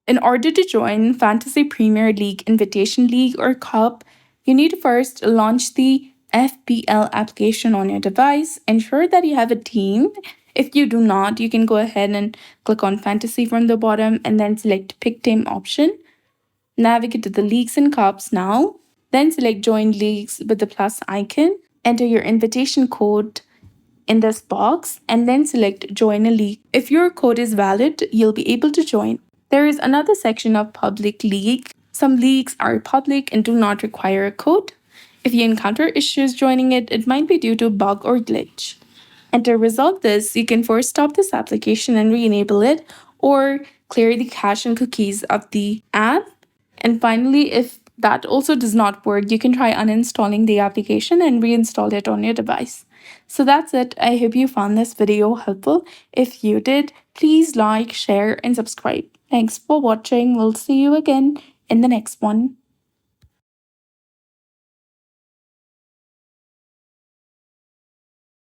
In order to join Fantasy Premier League, Invitational League, or Cup, you need to first launch the FPL application on your device. Ensure that you have a team. If you do not, you can go ahead and click on Fantasy from the bottom and then select Pick Team option. Navigate to the Leagues and Cups now. Then select Join Leagues with the plus icon. Enter your invitation code in this box and then select Join a League. If your code is valid, you'll be able to join. There is another section of Public League. Some leagues are public and do not require a code. If you encounter issues joining it, it might be due to a bug or glitch. And to resolve this, you can first stop this application and re-enable it, or clear the cache and cookies of the app. And finally, if that also does not work, you can try uninstalling the application and reinstall it on your device. So that's it. I hope you found this video helpful. If you did, please like, share, and subscribe. Thanks for watching. We'll see you again in the next one.